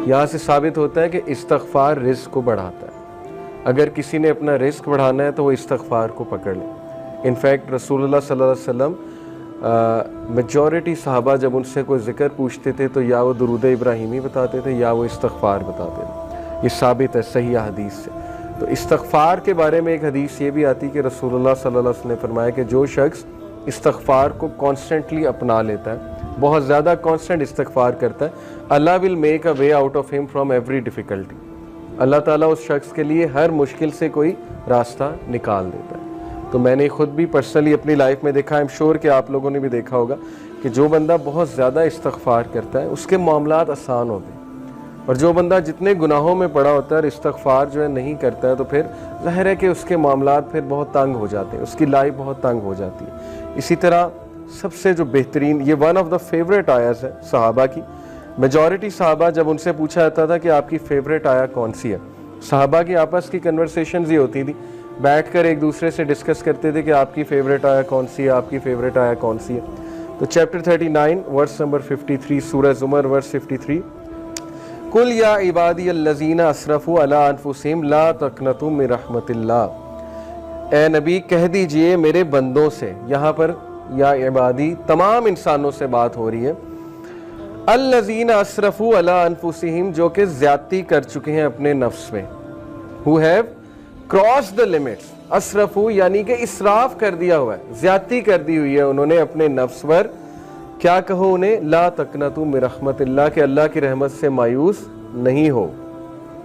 यहाँ से साबित होता है कि इस्तग़फ़ार रिज़्क़ को बढ़ाता है। अगर किसी ने अपना रिज़्क़ बढ़ाना है तो वो इस्तग़फ़ार को पकड़ ले। इनफैक्ट रसूलुल्लाह सल्लल्लाहु अलैहि वसल्लम मेजॉरिटी सहाबा जब उनसे कोई ज़िक्र पूछते थे तो या वो दुरूद इब्राहिमी बताते थे या वो इस्तग़फ़ार बताते थे। ये साबित है सही हदीस से। तो इस्तग़फ़ार के बारे में एक हदीस ये भी आती है कि रसूलुल्लाह सल्लल्लाहु अलैहि वसल्लम ने फरमाया कि जो शख्स इस्तग़फ़ार को कॉन्स्टेंटली अपना लेता है, बहुत ज़्यादा कॉन्स्टेंट इस्तग़फ़ार करता है, Allah will make a way out of him from every difficulty. Allah ताला उस शख्स के लिए हर मुश्किल से कोई रास्ता निकाल देता है। तो मैंने खुद भी पर्सनली अपनी लाइफ में देखा, आई एम श्योर कि आप लोगों ने भी देखा होगा कि जो बंदा बहुत ज़्यादा इस्तग़फ़ार करता है उसके मामलात आसान होते हैं, और जो बंदा जितने गुनाहों में पड़ा होता है और इस्तग़फ़ार जो है नहीं करता है तो फिर ज़ाहिर है कि उसके मामलात फिर बहुत तंग हो जाते हैं, उसकी लाइफ बहुत तंग हो जाती है। इसी तरह सबसे जो बेहतरीन, ये वन ऑफ द फेवरेट आयत है सहाबा की। मेजॉरिटी सहाबा जब उनसे पूछा जाता था कि आपकी फेवरेट आया कौन सी है, सहाबा की आपस की कन्वर्सेशंस ये होती थी, बैठकर एक दूसरे से डिस्कस करते थे कि आपकी फेवरेट आया कौन सी है, आपकी फेवरेट आया कौन सी है। तो चैप्टर 39 वर्स नंबर 53 सूरह ज़ुमर वर्स 53, कुल या इबादी अल्लज़ीना असरफ़ू अला अनफुसिहिम ला तक़नतू मिन रहमतिल्लाह। ए नबी कह दीजिए मेरे बंदों से, यहाँ पर या इबादी तमाम इंसानों से बात हो रही है, अल्लज़ीना असरफ़ू अला अनफुसिहिम जो कि ज़्यादती कर चुके हैं अपने नफ्स में, who have cross the limits. असरफ़ू यानी कि इसराफ कर दिया हुआ है, ज़्यादती कर दी हुई है उन्होंने अपने नफ्स पर। क्या कहो उन्हें, ला तक़नतू मिन रहमतिल्लाह के अल्लाह की रहमत से मायूस नहीं हो।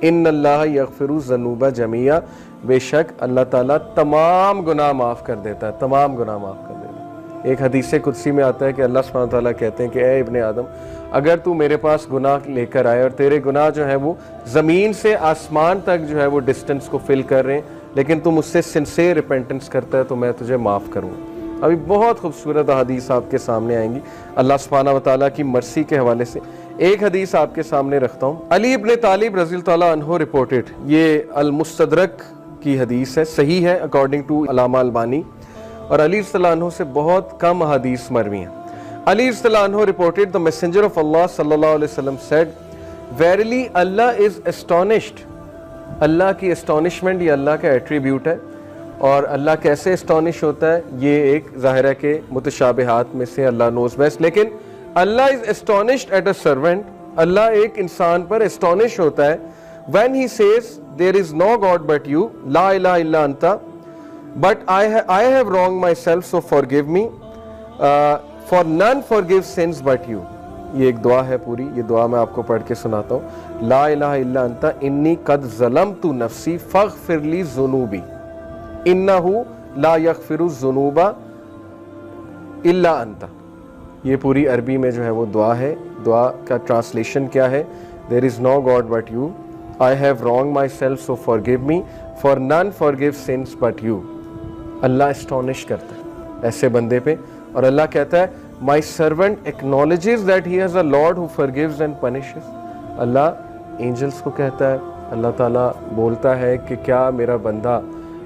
इन्नल्लाह यग़फ़िरु ज़ुनूबा जमीआ, बेशक अल्लाह ताला तमाम गुनाह माफ़ कर देता है, तमाम गुनाह माफ़ कर देता है। एक हदीस कुदसी में आता है कि अल्लाह सुब्हानहू व तआला कहते हैं कि ए इब्ने आदम, अगर तू मेरे पास गुनाह लेकर आए और तेरे गुनाह जो है वो ज़मीन से आसमान तक जो है वो डिस्टेंस को फिल कर रहे हैं, लेकिन तू मुझसे सिंसियर रिपेंटेंस करता है तो मैं तुझे माफ़ करूँगा। अभी बहुत खूबसूरत हदीस आपके सामने आएंगी अल्लाह सुब्हानहू व तआला की मर्सी के हवाले से। एक हदीस आपके सामने रखता हूँ। अली इब्ने तालिब रज़ी अल्लाह अन्हु रिपोर्टेड, ये अल मुस्तदरक की हदीस है, सही है अकॉर्डिंग टू अल्लामा अलबानी, और अली रज़ियल्लाहु अन्हु से बहुत कम हदीस मरवी हैं। अली रज़ियल्लाहु अन्हु रिपोर्टेड, द मैसेंजर ऑफ अल्लाह सल्लल्लाहु अलैहि वसल्लम सेड, वेरिली अल्लाह इज एस्टोनिश्ड। अल्लाह की एस्टोनिशमेंट ये अल्लाह का एट्रीब्यूट है, और अल्लाह कैसे एस्टोनिश होता है ये एक ज़ाहिर है कि मुतशाबिहात में से अल्लाह नोज बेस्ट, लेकिन Allah is astonished at a servant. Allah एक इंसान पर एस्टोनिश होता है when he says there is no god but you, ला इलाहा इल्ला अंता, but I have wrong my self so forgive me, for none forgive sins but you. ये एक दुआ है पूरी, ये दुआ मैं आपको पढ़ के सुनाता हूँ। ला इलाहा इल्ला अंता इन्नी कद ज़लमतु नफ्सी फ़ग़फ़िरली ज़ुनूबी इन्नहु ला यग़फ़िरु ज़ुनूबा इल्ला अंता। ये पूरी अरबी में जो है वो दुआ है। दुआ का ट्रांसलेशन क्या है, there is no god but you, I have wrong my self so forgive me, for none forgive sins but you. Allah astonish करता है ऐसे बंदे पे, और अल्लाह कहता है my servant acknowledges that he has a lord who forgives and punishes. Allah angels को कहता है, अल्लाह ताला बोलता है कि क्या मेरा बंदा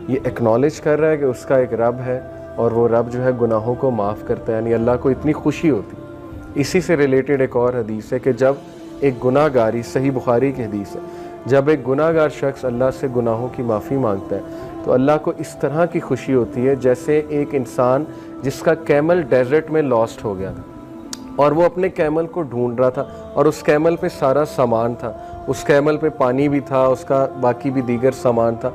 ये एक्नॉलेज कर रहा है कि उसका एक रब है और वो रब जो है गुनाहों को माफ़ करता है, यानी अल्लाह को इतनी खुशी होती है। इसी से रिलेटेड एक और हदीस है कि जब एक गुनाहगारी, सही बुखारी की हदीस है, जब एक गुनाहगार शख्स अल्लाह से गुनाहों की माफ़ी मांगता है तो अल्लाह को इस तरह की खुशी होती है जैसे एक इंसान जिसका कैमल डेजर्ट में लॉस्ट हो गया था और वो अपने कैमल को ढूंढ रहा था, और उस कैमल पे सारा सामान था, उस कैमल पे पानी भी था, उसका बाकी भी दीगर सामान था,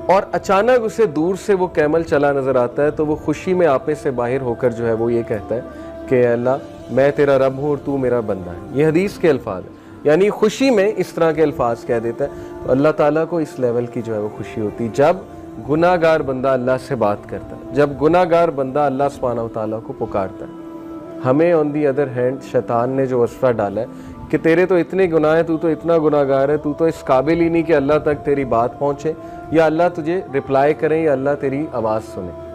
और अचानक उसे दूर से वो कैमल चला नज़र आता है तो वो खुशी में आपे से बाहर होकर जो है वो ये कहता है कि अल्लाह मैं तेरा रब हूँ और तू मेरा बंदा है। ये हदीस के अल्फाज है, यानी खुशी में इस तरह के अल्फाज कह देता है। तो अल्लाह ताला को इस लेवल की जो है वो खुशी होती है जब गुनाहगार बंदा अल्लाह से बात करता है, जब गुनाहगार बंदा अल्लाह सुब्हानहू व तआला को पुकारता है। हमें ऑन दी अदर हैंड शैतान ने जो वस्फा डाला है कि तेरे तो इतने गुनाह है, तू तो इतना गुनाहगार है, तू तो इस काबिल ही नहीं कि अल्लाह तक तेरी बात पहुँचे या अल्लाह तुझे रिप्लाई करे या अल्लाह तेरी आवाज़ सुने।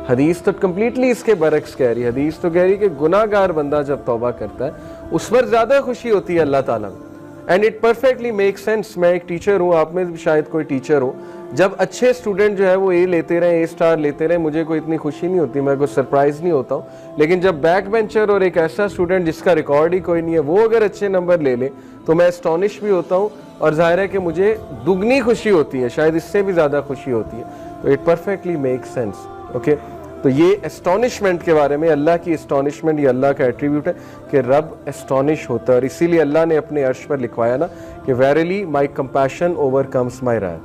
हदीस तो कम्प्लीटली इसके बरक्स कह रही है। हदीस तो कह रही है कि गुनाहगार बंदा जब तौबा करता है उस पर ज़्यादा खुशी होती है अल्लाह ताला में। And it perfectly make sense. मैं एक टीचर हूँ, आप में भी शायद कोई टीचर हो, जब अच्छे स्टूडेंट जो है वो ए लेते रहे, ए स्टार लेते रहे, मुझे कोई इतनी खुशी नहीं होती, मैं कोई सरप्राइज नहीं होता हूँ। लेकिन जब बैक बेंचर और एक ऐसा स्टूडेंट जिसका रिकॉर्ड ही कोई नहीं है, वो अगर अच्छे नंबर ले ले तो मैं एस्टॉनिश भी होता हूँ, और जाहिर है कि मुझे दुगनी खुशी होती है, शायद इससे भी ज़्यादा खुशी होती है। तो it perfectly make sense. Okay, तो ये एस्टॉनिशमेंट के बारे में, अल्लाह की एस्टॉनिशमेंट, ये अल्लाह का एट्रीब्यूट है कि रब एस्टॉनिश होता है, और इसीलिए अल्लाह ने अपने अर्श पर लिखवाया ना कि वेरिली माई कंपैशन ओवरकम्स माई रायत,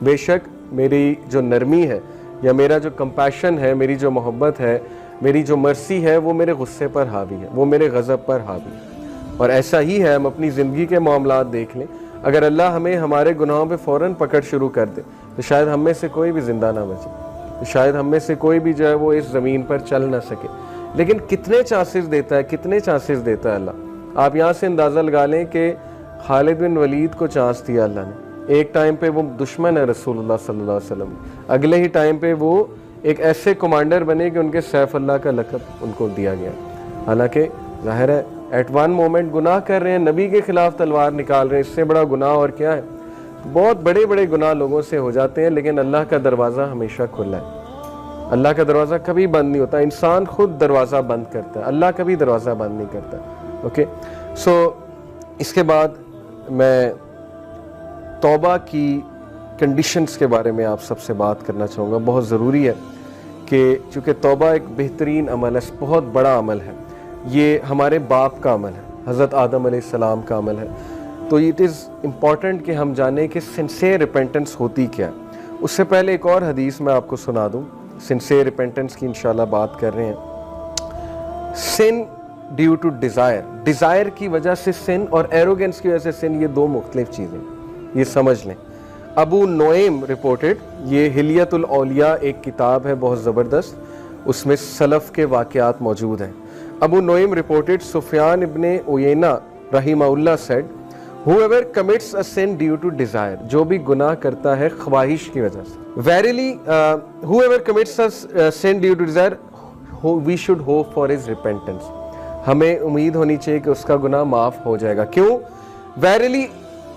बेशक मेरी जो नरमी है या मेरा जो कंपैशन है, मेरी जो मोहब्बत है, मेरी जो मर्सी है, वो मेरे गुस्से पर हावी है, वो मेरे गज़ब पर हावी है। और ऐसा ही है, हम अपनी ज़िंदगी के मामलात देख लें, अगर अल्लाह हमें हमारे गुनाहों पे फ़ौरन पकड़ शुरू कर दे तो शायद हम में से कोई भी ज़िंदा ना बचे, तो शायद हम में से कोई भी जो है वो इस ज़मीन पर चल ना सके। लेकिन कितने चांसेस देता है, कितने चांसेस देता है अल्लाह। आप यहाँ से अंदाज़ा लगा लें कि खालिद बिन वलीद को चांस दिया अल्लाह ने, एक टाइम पे वो दुश्मन है रसूलुल्लाह सल्लल्लाहु अलैहि वसल्लम, अगले ही टाइम पे वो एक ऐसे कमांडर बने कि उनके सैफ अल्लाह का लक़ब उनको दिया गया। हालांकि ज़ाहिर है एट वन मोमेंट गुनाह कर रहे हैं, नबी के खिलाफ तलवार निकाल रहे हैं, इससे बड़ा गुनाह और क्या है। बहुत बड़े बड़े गुनाह लोगों से हो जाते हैं, लेकिन अल्लाह का दरवाज़ा हमेशा खुला है, अल्लाह का दरवाज़ा कभी बंद नहीं होता। इंसान खुद दरवाज़ा बंद करता है, अल्लाह कभी दरवाज़ा बंद नहीं करता। ओके, सो इसके बाद मैं तौबा की कंडीशंस के बारे में आप सबसे बात करना चाहूँगा। बहुत ज़रूरी है कि चूँकि तौबा एक बेहतरीन अमल है, बहुत बड़ा अमल है, ये हमारे बाप का अमल है, हज़रत आदम अलैहिस्सलाम का अमल है। तो इट इज़ इम्पॉर्टेंट कि हम जानें कि सिंसियर रिपेंटेंस होती क्या है। उससे पहले एक और हदीस मैं आपको सुना दूँ, सिंसियर रिपेंटेंस की इंशाल्लाह बात कर रहे हैं। सिन ड्यू टू डिज़ायर, डिज़ायर की वजह से सिन और एरोगेंस की वजह से सिन, ये दो मुख्तलिफ चीज़ें, ये समझ लें। अबू नोएम रिपोर्टेड, ये हिलियतुल औलिया एक किताब है बहुत ज़बरदस्त, उसमें सलफ़ के वाक़यात मौजूद हैं। Abu Nuaym reported Sufyan ibn Uyaynah रहीमहुल्लाह said, whoever commits a sin due to desire, जो भी गुनाह करता है ख्वाहिश की वजह से, verily whoever commits a sin due to desire, we should hope for his repentance, हमें उम्मीद होनी चाहिए कि उसका गुनाह माफ़ हो जाएगा। क्यों? verily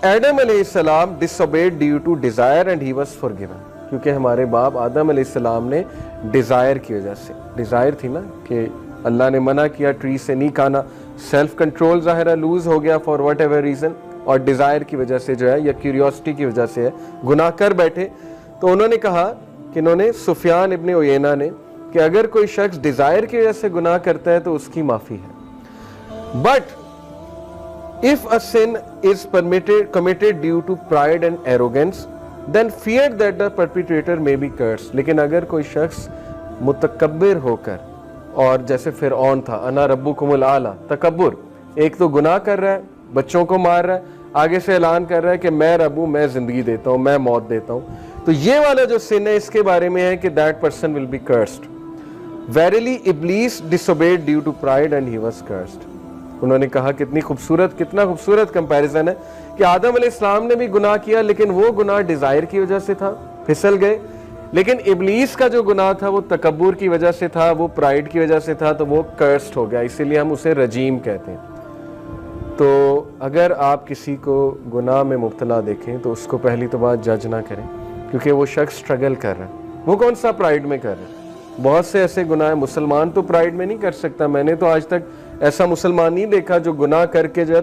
आदम अलैहिस्सलाम disobeyed due to desire and he was forgiven, क्योंकि हमारे बाप आदम अलैहिस्सलाम ने डिज़ायर की वजह से, डिज़ायर थी ना कि अल्लाह ने मना किया ट्री से नहीं खाना, सेल्फ कंट्रोल ज़ाहिर लूज़ हो गया फॉर वट एवर रीज़न, और डिज़ायर की वजह से जो है या क्यूरियोसिटी की वजह से है, गुनाह कर बैठे। तो उन्होंने कहा कि इन्होंने सुफियान इब्ने उयैना ने कि अगर कोई शख्स डिज़ायर की वजह से गुनाह करता है तो उसकी माफ़ी है। But if a sin is committed due to pride and arrogance, then fear that the perpetrator may be curse, लेकिन अगर कोई शख्स मुतकब्बिर होकर, और जैसे फिरऔन था, अना रब्बुकुमुल आला, तकब्बुर, एक तो गुनाह कर रहा है, बच्चों को मार रहा है, आगे से ऐलान कर रहा है कि मैं रब हूं, मैं जिंदगी देता हूं, मैं मौत देता हूं, तो ये वाला जो सिन है इसके बारे में है कि that person will be cursed. Verily Iblis disobeyed due to pride and he was cursed. उन्होंने कहा कितना खूबसूरत कंपैरिजन है कि आदम अलैहिस्सलाम ने भी गुनाह किया, लेकिन वो गुनाह डिजायर की वजह से था, फिसल गए, लेकिन इब्लीस का जो गुनाह था वो तकब्बुर की वजह से था, वो प्राइड की वजह से था, तो वो कर्स्ड हो गया, इसीलिए हम उसे रजीम कहते हैं। तो अगर आप किसी को गुनाह में मुब्तला देखें तो उसको पहली तो बात जज ना करें, क्योंकि वो शख्स स्ट्रगल कर रहा है, वो कौन सा प्राइड में कर रहा है। बहुत से ऐसे गुनाह है, मुसलमान तो प्राइड में नहीं कर सकता, मैंने तो आज तक ऐसा मुसलमान नहीं देखा जो गुनाह करके जो है